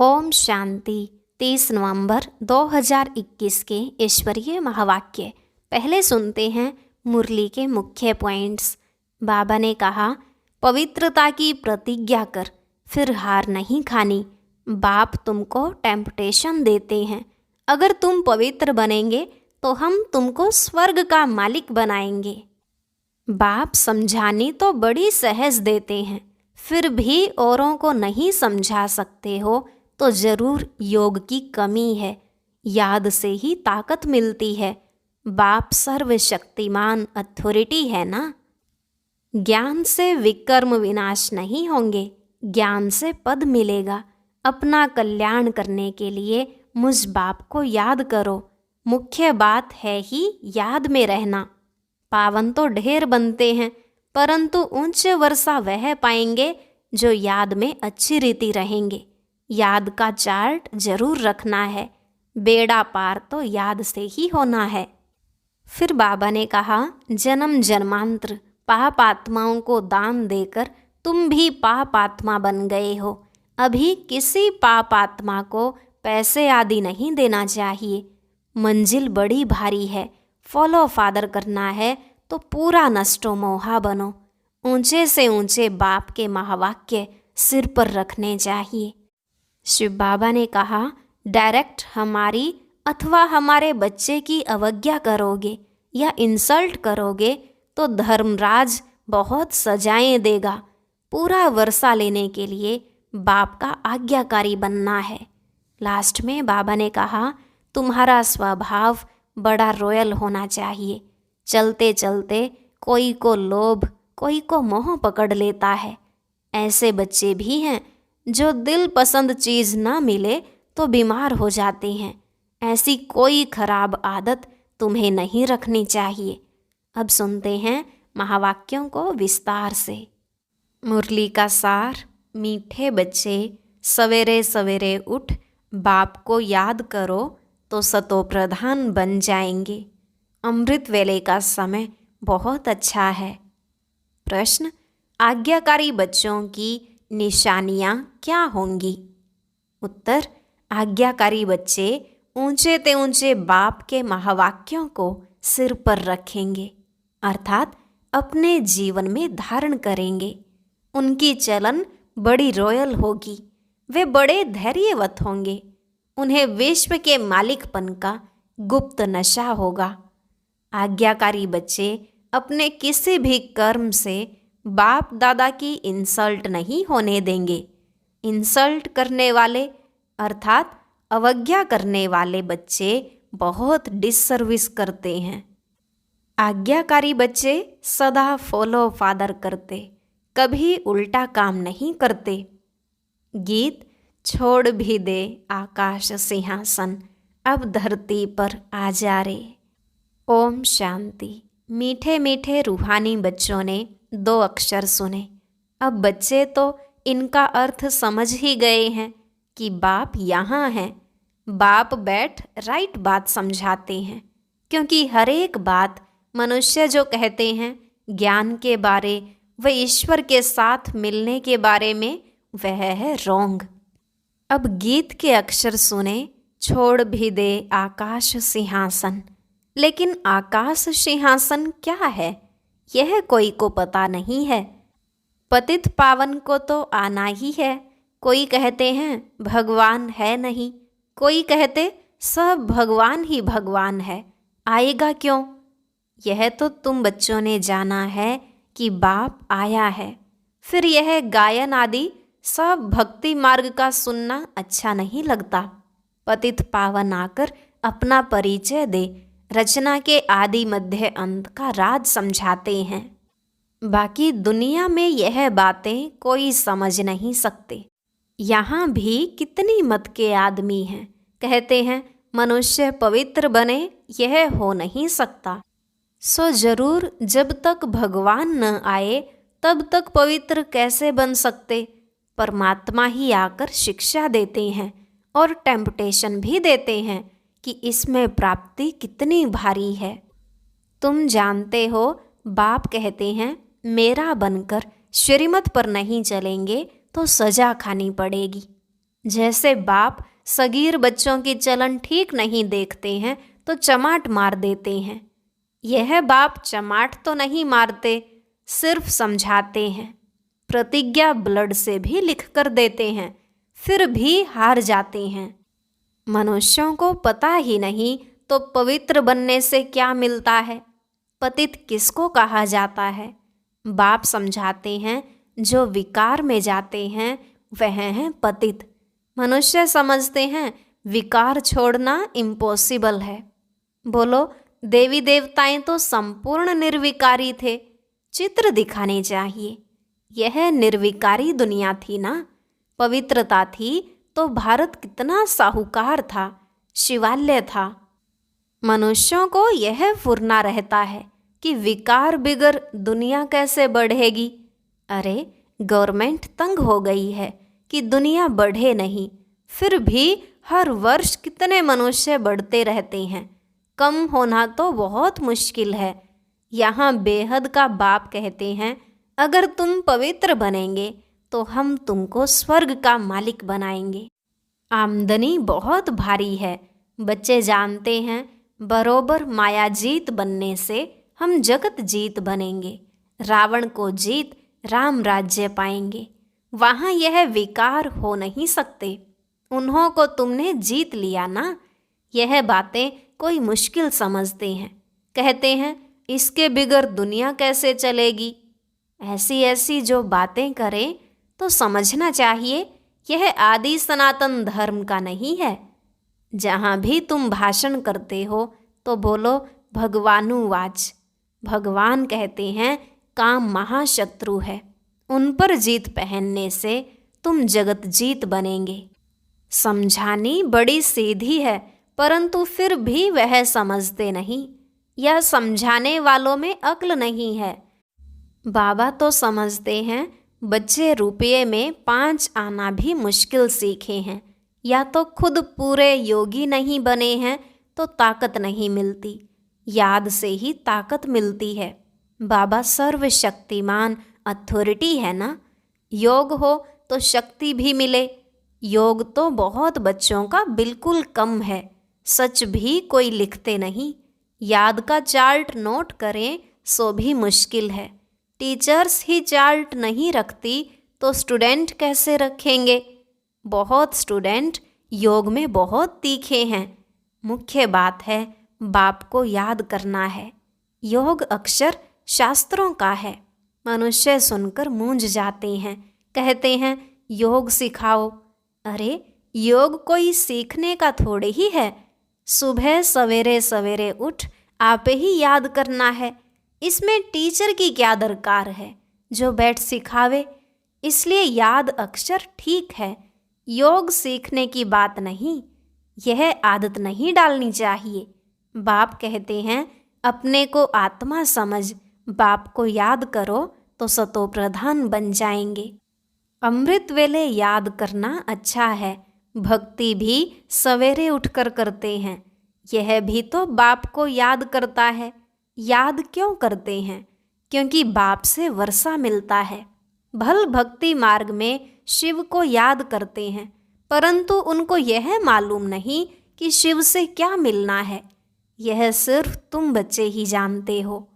ओम शांति। 30 नवंबर 2021 के ईश्वरीय महावाक्य। पहले सुनते हैं मुरली के मुख्य पॉइंट्स। बाबा ने कहा, पवित्रता की प्रतिज्ञा कर, फिर हार नहीं खानी। बाप तुमको टेम्पटेशन देते हैं। अगर तुम पवित्र बनेंगे तो हम तुमको स्वर्ग का मालिक बनाएंगे। बाप समझाने तो बड़ी सहज देते हैं, फिर भी औरों को नहीं समझा सकते हो तो जरूर योग की कमी है। याद से ही ताकत मिलती है। बाप सर्वशक्तिमान अथॉरिटी है ना। ज्ञान से विकर्म विनाश नहीं होंगे, ज्ञान से पद मिलेगा। अपना कल्याण करने के लिए मुझ बाप को याद करो। मुख्य बात है ही याद में रहना। पावन तो ढेर बनते हैं, परंतु उच्च वर्षा वह पाएंगे जो याद में अच्छी रीति रहेंगे। याद का चार्ट जरूर रखना है। बेड़ा पार तो याद से ही होना है। फिर बाबा ने कहा, जन्म जन्मांतर पाप आत्माओं को दान देकर तुम भी पाप आत्मा बन गए हो। अभी किसी पाप आत्मा को पैसे आदि नहीं देना चाहिए। मंजिल बड़ी भारी है। फॉलो फादर करना है तो पूरा नष्टो मोहा बनो। ऊंचे से ऊंचे बाप के महावाक्य सिर पर रखने चाहिए। शिव बाबा ने कहा, डायरेक्ट हमारी अथवा हमारे बच्चे की अवज्ञा करोगे या इंसल्ट करोगे तो धर्मराज बहुत सजाएं देगा। पूरा वर्षा लेने के लिए बाप का आज्ञाकारी बनना है। लास्ट में बाबा ने कहा, तुम्हारा स्वभाव बड़ा रॉयल होना चाहिए। चलते चलते कोई को लोभ, कोई को मोह पकड़ लेता है। ऐसे बच्चे भी हैं जो दिल पसंद चीज़ ना मिले तो बीमार हो जाते हैं। ऐसी कोई खराब आदत तुम्हें नहीं रखनी चाहिए। अब सुनते हैं महावाक्यों को विस्तार से। मुरली का सार। मीठे बच्चे, सवेरे सवेरे उठ बाप को याद करो तो सतो प्रधान बन जाएंगे। अमृत वेले का समय बहुत अच्छा है। प्रश्न, आज्ञाकारी बच्चों की निशानियाँ क्या होंगी? उत्तर, आज्ञाकारी बच्चे ऊंचे ते ऊंचे बाप के महावाक्यों को सिर पर रखेंगे, अर्थात अपने जीवन में धारण करेंगे। उनकी चलन बड़ी रॉयल होगी। वे बड़े धैर्यवत होंगे। उन्हें विश्व के मालिकपन का गुप्त नशा होगा। आज्ञाकारी बच्चे अपने किसी भी कर्म से बाप दादा की इंसल्ट नहीं होने देंगे। इंसल्ट करने वाले अर्थात अवज्ञा करने वाले बच्चे बहुत डिससर्विस करते हैं। आज्ञाकारी बच्चे सदा फॉलो फादर करते, कभी उल्टा काम नहीं करते। गीत, छोड़ भी दे आकाश सिंहासन, अब धरती पर आ जा रे। ओम शांति। मीठे मीठे रूहानी बच्चों ने 2 अक्षर सुने। अब बच्चे तो इनका अर्थ समझ ही गए हैं कि बाप यहाँ हैं। बाप बैठ राइट बात समझाते हैं, क्योंकि हर एक बात मनुष्य जो कहते हैं ज्ञान के बारे व ईश्वर के साथ मिलने के बारे में, वह है रॉन्ग। अब गीत के अक्षर सुने, छोड़ भी दे आकाश सिंहासन। लेकिन आकाश सिंहासन क्या है, यह कोई को पता नहीं है। पतित पावन को तो आना ही है। कोई कहते हैं भगवान है नहीं, कोई कहते सब भगवान ही भगवान है। आएगा क्यों? यह तो तुम बच्चों ने जाना है कि बाप आया है। फिर यह गायन आदि सब भक्ति मार्ग का सुनना अच्छा नहीं लगता। पतित पावन आकर अपना परिचय दे, रचना के आदि मध्य अंत का राज समझाते हैं। बाकी दुनिया में यह बातें कोई समझ नहीं सकते। यहाँ भी कितनी मत के आदमी हैं, कहते हैं मनुष्य पवित्र बने, यह हो नहीं सकता। सो जरूर जब तक भगवान न आए तब तक पवित्र कैसे बन सकते? परमात्मा ही आकर शिक्षा देते हैं और टेम्पटेशन भी देते हैं कि इसमें प्राप्ति कितनी भारी है। तुम जानते हो, बाप कहते हैं मेरा बनकर श्रीमत पर नहीं चलेंगे तो सजा खानी पड़ेगी। जैसे बाप सगीर बच्चों की चलन ठीक नहीं देखते हैं तो चमाट मार देते हैं, यह बाप चमाट तो नहीं मारते, सिर्फ समझाते हैं। प्रतिज्ञा ब्लड से भी लिख कर देते हैं, फिर भी हार जाते हैं। मनुष्यों को पता ही नहीं तो पवित्र बनने से क्या मिलता है, पतित किसको कहा जाता है। बाप समझाते हैं, जो विकार में जाते हैं वह हैं पतित। मनुष्य समझते हैं विकार छोड़ना इम्पॉसिबल है। बोलो, देवी देवताएं तो संपूर्ण निर्विकारी थे, चित्र दिखाने चाहिए। यह निर्विकारी दुनिया थी ना, पवित्रता थी तो भारत कितना साहूकार था, शिवालय था। मनुष्यों को यह फुरना रहता है कि विकार बिगर दुनिया कैसे बढ़ेगी। अरे, गवर्नमेंट तंग हो गई है कि दुनिया बढ़े नहीं, फिर भी हर वर्ष कितने मनुष्य बढ़ते रहते हैं, कम होना तो बहुत मुश्किल है। यहाँ बेहद का बाप कहते हैं, अगर तुम पवित्र बनेंगे तो हम तुमको स्वर्ग का मालिक बनाएंगे। आमदनी बहुत भारी है, बच्चे जानते हैं, बरोबर माया जीत बनने से हम जगत जीत बनेंगे, रावण को जीत राम राज्य पाएंगे। वहाँ यह विकार हो नहीं सकते, उन्हों को तुमने जीत लिया ना। यह बातें कोई मुश्किल समझते हैं, कहते हैं इसके बिगर दुनिया कैसे चलेगी। ऐसी ऐसी जो बातें करें तो समझना चाहिए यह आदि सनातन धर्म का नहीं है। जहाँ भी तुम भाषण करते हो तो बोलो भगवानुवाच। भगवान कहते हैं काम महाशत्रु है, उन पर जीत पहनने से तुम जगत जीत बनेंगे। समझानी बड़ी सीधी है, परंतु फिर भी वह समझते नहीं। यह समझाने वालों में अक्ल नहीं है। बाबा तो समझते हैं बच्चे रुपये में 5 आना भी मुश्किल सीखे हैं, या तो खुद पूरे योगी नहीं बने हैं तो ताकत नहीं मिलती, याद से ही ताकत मिलती है। बाबा सर्वशक्तिमान अथॉरिटी है ना, योग हो तो शक्ति भी मिले। योग तो बहुत बच्चों का बिल्कुल कम है, सच भी कोई लिखते नहीं। याद का चार्ट नोट करें सो भी मुश्किल है। टीचर्स ही चार्ट नहीं रखती तो स्टूडेंट कैसे रखेंगे। बहुत स्टूडेंट योग में बहुत तीखे हैं। मुख्य बात है बाप को याद करना है। योग अक्षर शास्त्रों का है। मनुष्य सुनकर मूंझ जाते हैं, कहते हैं योग सिखाओ। अरे, योग कोई सीखने का थोड़े ही है। सुबह सवेरे सवेरे उठ आप ही याद करना है। इसमें टीचर की क्या दरकार है जो बैठ सिखावे। इसलिए याद अक्षर ठीक है, योग सीखने की बात नहीं। यह आदत नहीं डालनी चाहिए। बाप कहते हैं अपने को आत्मा समझ, बाप को याद करो तो सतो प्रधान बन जाएंगे। अमृत वेले याद करना अच्छा है। भक्ति भी सवेरे उठकर करते हैं, यह भी तो बाप को याद करता है। याद क्यों करते हैं? क्योंकि बाप से वर्षा मिलता है। भल भक्ति मार्ग में शिव को याद करते हैं, परंतु उनको यह मालूम नहीं कि शिव से क्या मिलना है। यह सिर्फ तुम बच्चे ही जानते हो।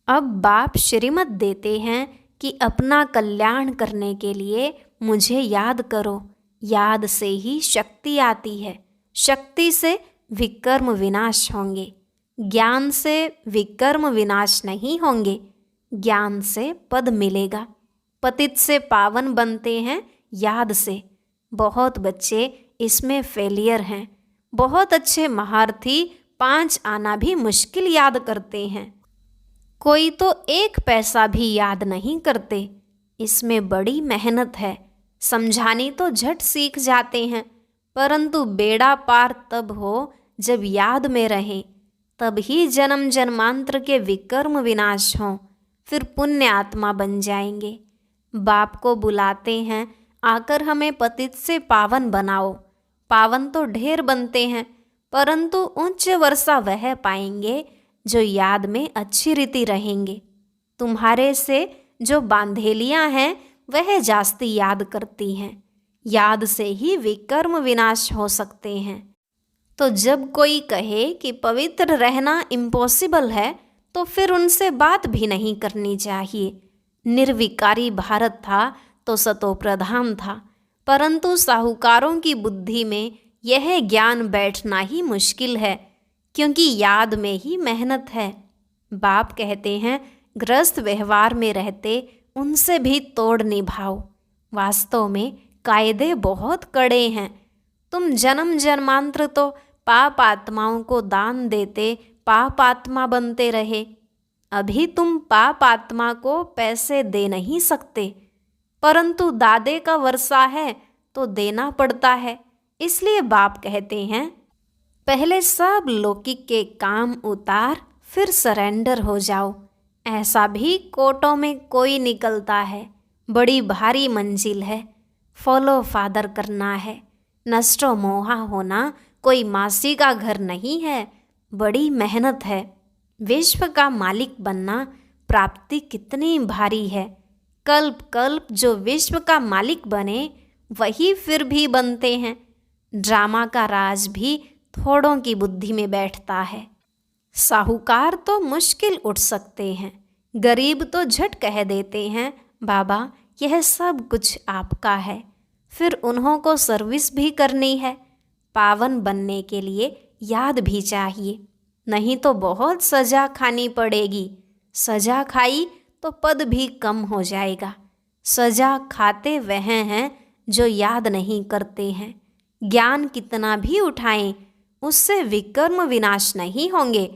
अब बाप श्रीमत देते हैं कि अपना कल्याण करने के लिए मुझे याद करो। याद से ही शक्ति आती है, शक्ति से विकर्म विनाश होंगे। ज्ञान से विकर्म विनाश नहीं होंगे, ज्ञान से पद मिलेगा। पतित से पावन बनते हैं याद से। बहुत बच्चे इसमें फेलियर हैं। बहुत अच्छे महारथी 5 आना भी मुश्किल याद करते हैं। कोई तो 1 पैसा भी याद नहीं करते। इसमें बड़ी मेहनत है। समझानी तो झट सीख जाते हैं, परंतु बेड़ा पार तब हो जब याद में रहें। तब ही जन्म जन्मांतर के विकर्म विनाश हों, फिर पुण्य आत्मा बन जाएंगे। बाप को बुलाते हैं, आकर हमें पतित से पावन बनाओ। पावन तो ढेर बनते हैं, परंतु उच्च वर्षा वह पाएंगे जो याद में अच्छी रीति रहेंगे। तुम्हारे से जो बांधेलियाँ हैं वह जास्ती याद करती हैं। याद से ही विकर्म विनाश हो सकते हैं। तो जब कोई कहे कि पवित्र रहना इम्पॉसिबल है, तो फिर उनसे बात भी नहीं करनी चाहिए। निर्विकारी भारत था तो सतोप्रधान था, परंतु साहूकारों की बुद्धि में यह ज्ञान बैठना ही मुश्किल है, क्योंकि याद में ही मेहनत है। बाप कहते हैं, ग्रस्त व्यवहार में रहते उनसे भी तोड़ निभाओ। वास्तव में कायदे बहुत कड़े हैं। तुम जन्म जन्मांतर तो पाप आत्माओं को दान देते पाप आत्मा बनते रहे। अभी तुम पाप आत्मा को पैसे दे नहीं सकते, परंतु दादे का वर्षा है तो देना पड़ता है। इसलिए बाप कहते हैं, पहले सब लौकिक के काम उतार, फिर सरेंडर हो जाओ। ऐसा भी कोटों में कोई निकलता है। बड़ी भारी मंजिल है। फॉलो फादर करना है। नष्टो मोहा होना कोई मासी का घर नहीं है, बड़ी मेहनत है। विश्व का मालिक बनना प्राप्ति कितनी भारी है। कल्प कल्प जो विश्व का मालिक बने वही फिर भी बनते हैं। ड्रामा का राज भी थोड़ों की बुद्धि में बैठता है। साहूकार तो मुश्किल उठ सकते हैं, गरीब तो झट कह देते हैं, बाबा यह सब कुछ आपका है। फिर उन्हों को सर्विस भी करनी है। पावन बनने के लिए याद भी चाहिए, नहीं तो बहुत सजा खानी पड़ेगी। सजा खाई तो पद भी कम हो जाएगा। सजा खाते वह हैं जो याद नहीं करते हैं। ज्ञान कितना भी उठाएं, उससे विकर्म विनाश नहीं होंगे।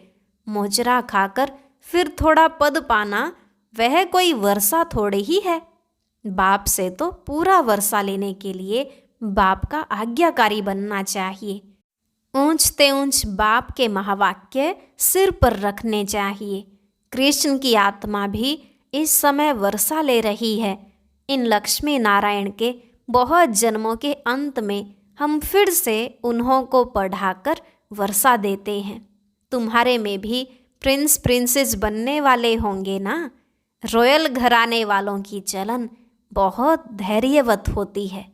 मोजरा खाकर फिर थोड़ा पद पाना वह कोई वर्षा थोड़े ही है। बाप से तो पूरा वर्षा लेने के लिए बाप का आज्ञाकारी बनना चाहिए। ऊंचते ऊंच बाप के महावाक्य सिर पर रखने चाहिए। कृष्ण की आत्मा भी इस समय वर्षा ले रही है। इन लक्ष्मी नारायण के बहुत जन्मों के अंत में हम फिर से उन्हों को पढ़ाकर वर्षा देते हैं। तुम्हारे में भी प्रिंस प्रिंसेस बनने वाले होंगे ना। रॉयल घराने वालों की चलन बहुत धैर्यवत होती है।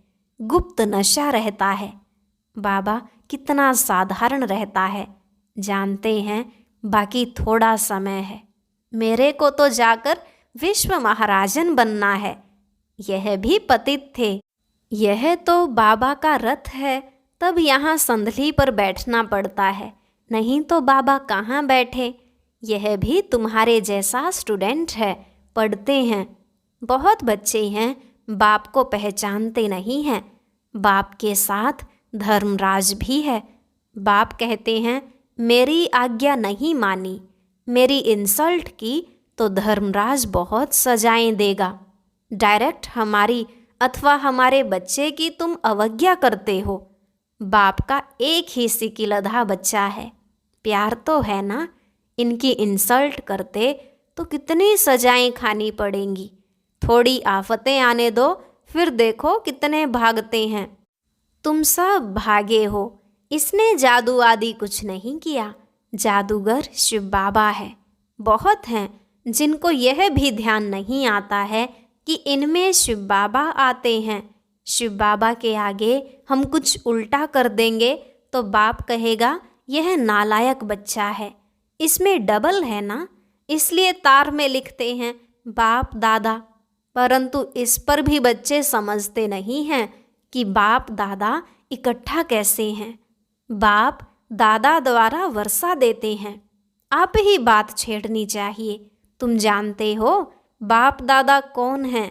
गुप्त नशा रहता है। बाबा कितना साधारण रहता है, जानते हैं। बाकी थोड़ा समय है। मेरे को तो जाकर विश्व महाराजन बनना है। यह भी पतित थे। यह तो बाबा का रथ है, तब यहाँ संदली पर बैठना पड़ता है, नहीं तो बाबा कहाँ बैठे। यह भी तुम्हारे जैसा स्टूडेंट है, पढ़ते हैं। बहुत बच्चे हैं, बाप को पहचानते नहीं हैं। बाप के साथ धर्मराज भी है। बाप कहते हैं, मेरी आज्ञा नहीं मानी, मेरी इंसल्ट की तो धर्मराज बहुत सजाएं देगा। डायरेक्ट हमारी अथवा हमारे बच्चे की तुम अवज्ञा करते हो। बाप का एक ही सिकिलधा बच्चा है, प्यार तो है ना। इनकी इंसल्ट करते तो कितनी सजाएं खानी पड़ेंगी। थोड़ी आफतें आने दो, फिर देखो कितने भागते हैं। तुम सब भागे हो। इसने जादू आदि कुछ नहीं किया। जादूगर शिव बाबा है। बहुत हैं जिनको यह भी ध्यान नहीं आता है कि इनमें शिव बाबा आते हैं। शिव बाबा के आगे हम कुछ उल्टा कर देंगे तो बाप कहेगा, यह नालायक बच्चा है, इसमें डबल है ना, इसलिए तार में लिखते हैं बाप दादा। परंतु इस पर भी बच्चे समझते नहीं हैं कि बाप दादा इकट्ठा कैसे हैं। बाप दादा द्वारा वर्षा देते हैं। आप ही बात छेड़नी चाहिए। तुम जानते हो बाप दादा कौन हैं।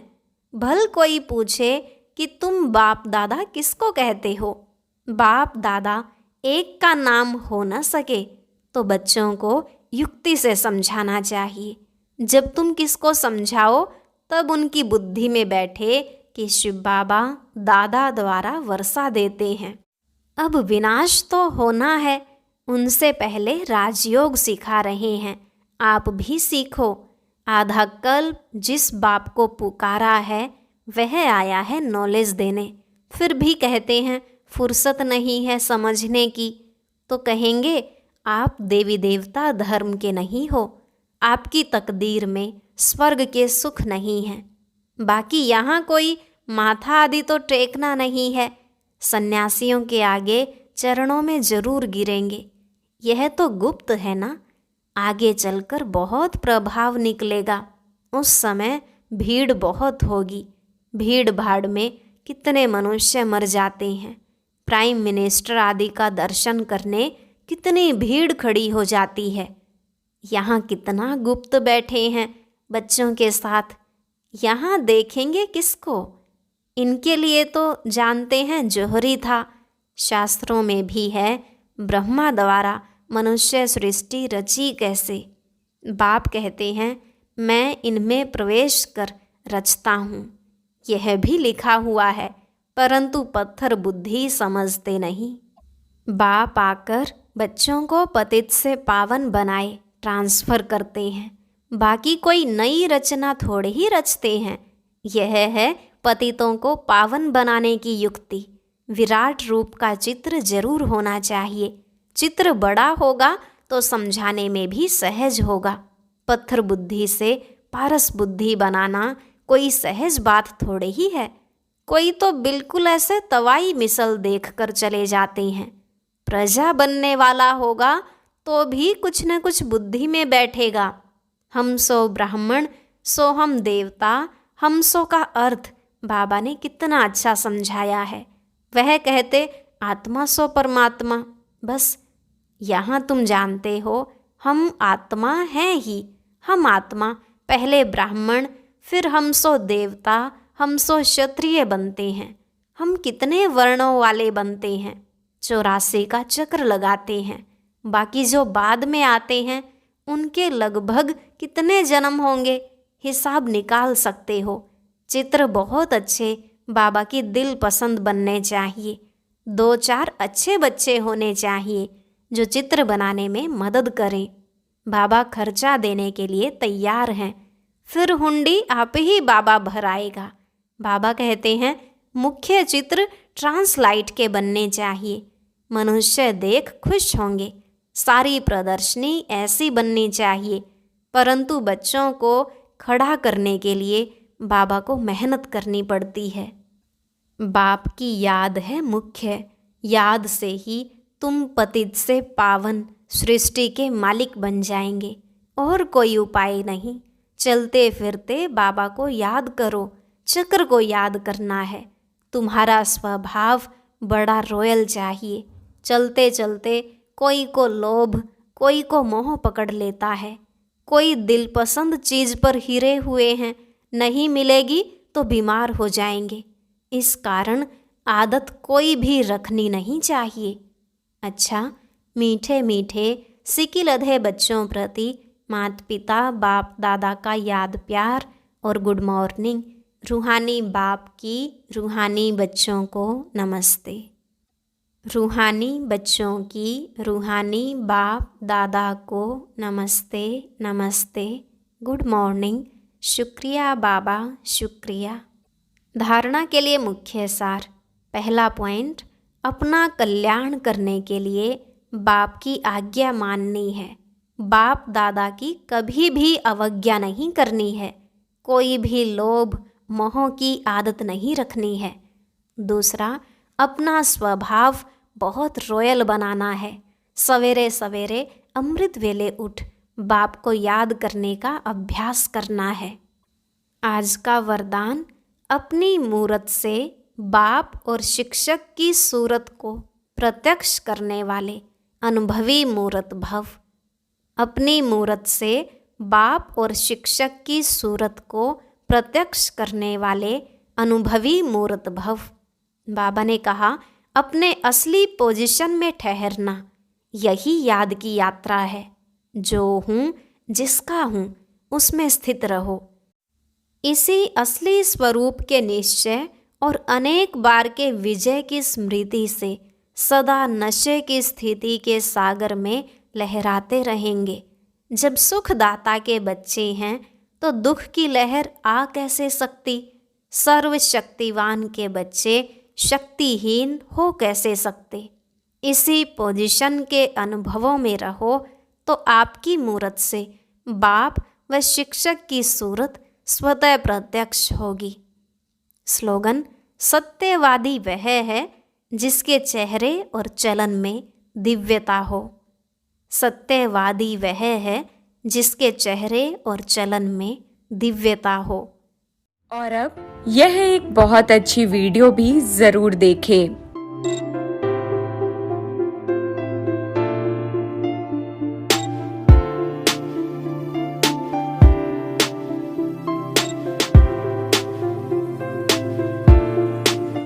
भल कोई पूछे कि तुम बाप दादा किसको कहते हो। बाप दादा एक का नाम हो न सके तो बच्चों को युक्ति से समझाना चाहिए। जब तुम किसको समझाओ तब उनकी बुद्धि में बैठे कि शिव बाबा दादा द्वारा वर्षा देते हैं। अब विनाश तो होना है, उनसे पहले राजयोग सिखा रहे हैं। आप भी सीखो। आधा कल्प जिस बाप को पुकारा है वह आया है नॉलेज देने। फिर भी कहते हैं फुर्सत नहीं है समझने की। तो कहेंगे आप देवी देवता धर्म के नहीं हो, आपकी तकदीर में स्वर्ग के सुख नहीं हैं। बाकी यहाँ कोई माथा आदि तो टेकना नहीं है। सन्यासियों के आगे चरणों में जरूर गिरेंगे। यह तो गुप्त है ना, आगे चलकर बहुत प्रभाव निकलेगा। उस समय भीड़ बहुत होगी। भीड़ भाड़ में कितने मनुष्य मर जाते हैं। प्राइम मिनिस्टर आदि का दर्शन करने कितनी भीड़ खड़ी हो जाती है। यहाँ कितना गुप्त बैठे हैं बच्चों के साथ। यहाँ देखेंगे किसको? इनके लिए तो जानते हैं जोहरी था। शास्त्रों में भी है, ब्रह्मा द्वारा मनुष्य सृष्टि रची कैसे। बाप कहते हैं मैं इनमें प्रवेश कर रचता हूँ। यह भी लिखा हुआ है, परंतु पत्थर बुद्धि समझते नहीं। बाप आकर बच्चों को पतित से पावन बनाए ट्रांसफर करते हैं। बाकी कोई नई रचना थोड़े ही रचते हैं। यह है पतितों को पावन बनाने की युक्ति। विराट रूप का चित्र जरूर होना चाहिए। चित्र बड़ा होगा तो समझाने में भी सहज होगा। पत्थर बुद्धि से पारस बुद्धि बनाना कोई सहज बात थोड़े ही है। कोई तो बिल्कुल ऐसे तवाई मिसल देखकर चले जाते हैं। प्रजा बनने वाला होगा तो भी कुछ न कुछ बुद्धि में बैठेगा। हम सो ब्राह्मण सो हम देवता, हम सो का अर्थ बाबा ने कितना अच्छा समझाया है। वह कहते आत्मा सो परमात्मा। बस यहाँ तुम जानते हो हम आत्मा हैं ही। हम आत्मा पहले ब्राह्मण, फिर हम सो देवता, हम सो क्षत्रिय बनते हैं। हम कितने वर्णों वाले बनते हैं, 84 का चक्र लगाते हैं। बाकी जो बाद में आते हैं उनके लगभग कितने जन्म होंगे, हिसाब निकाल सकते हो। चित्र बहुत अच्छे बाबा की दिल पसंद बनने चाहिए। 2-4 अच्छे बच्चे होने चाहिए जो चित्र बनाने में मदद करें। बाबा खर्चा देने के लिए तैयार हैं। फिर हुंडी आप ही बाबा भराएगा। बाबा कहते हैं मुख्य चित्र ट्रांसलाइट के बनने चाहिए। मनुष्य देख खुश होंगे। सारी प्रदर्शनी ऐसी बननी चाहिए। परंतु बच्चों को खड़ा करने के लिए बाबा को मेहनत करनी पड़ती है। बाप की याद है मुख्य। याद से ही तुम पतित से पावन सृष्टि के मालिक बन जाएंगे। और कोई उपाय नहीं। चलते फिरते बाबा को याद करो। चक्र को याद करना है। तुम्हारा स्वभाव बड़ा रॉयल चाहिए। चलते चलते कोई को लोभ, कोई को मोह पकड़ लेता है। कोई दिल पसंद चीज़ पर हिरे हुए हैं, नहीं मिलेगी तो बीमार हो जाएंगे। इस कारण आदत कोई भी रखनी नहीं चाहिए। अच्छा, मीठे मीठे सिकिलधे बच्चों प्रति माता पिता बाप दादा का याद प्यार और गुड मॉर्निंग। रूहानी बाप की रूहानी बच्चों को नमस्ते। रूहानी बच्चों की रूहानी बाप दादा को नमस्ते नमस्ते, गुड मॉर्निंग। शुक्रिया बाबा, शुक्रिया। धारणा के लिए मुख्य सार। पहला पॉइंट, अपना कल्याण करने के लिए बाप की आज्ञा माननी है। बाप दादा की कभी भी अवज्ञा नहीं करनी है। कोई भी लोभ मोह की आदत नहीं रखनी है। दूसरा, अपना स्वभाव बहुत रॉयल बनाना है। सवेरे सवेरे अमृत वेले उठ बाप को याद करने का अभ्यास करना है। आज का वरदान, अपनी मूरत से बाप और शिक्षक की सूरत को प्रत्यक्ष करने वाले अनुभवी मूरत भव। अपनी मूरत से बाप और शिक्षक की सूरत को प्रत्यक्ष करने वाले अनुभवी मूरत भव। बाबा ने कहा अपने असली पोजीशन में ठहरना, यही याद की यात्रा है। जो हूँ, जिसका हूँ, उसमें स्थित रहो। इसी असली स्वरूप के निश्चय और अनेक बार के विजय की स्मृति से सदा नशे की स्थिति के सागर में लहराते रहेंगे। जब सुखदाता के बच्चे हैं तो दुख की लहर आ कैसे सकती। सर्वशक्तिवान के बच्चे शक्तिहीन हो कैसे सकते। इसी पोजीशन के अनुभवों में रहो तो आपकी मूरत से बाप व शिक्षक की सूरत स्वतः प्रत्यक्ष होगी। स्लोगन: सत्यवादी वह है जिसके चेहरे और चलन में दिव्यता हो। सत्यवादी वह है जिसके चेहरे और चलन में दिव्यता हो। और अब यह एक बहुत अच्छी वीडियो भी ज़रूर देखें।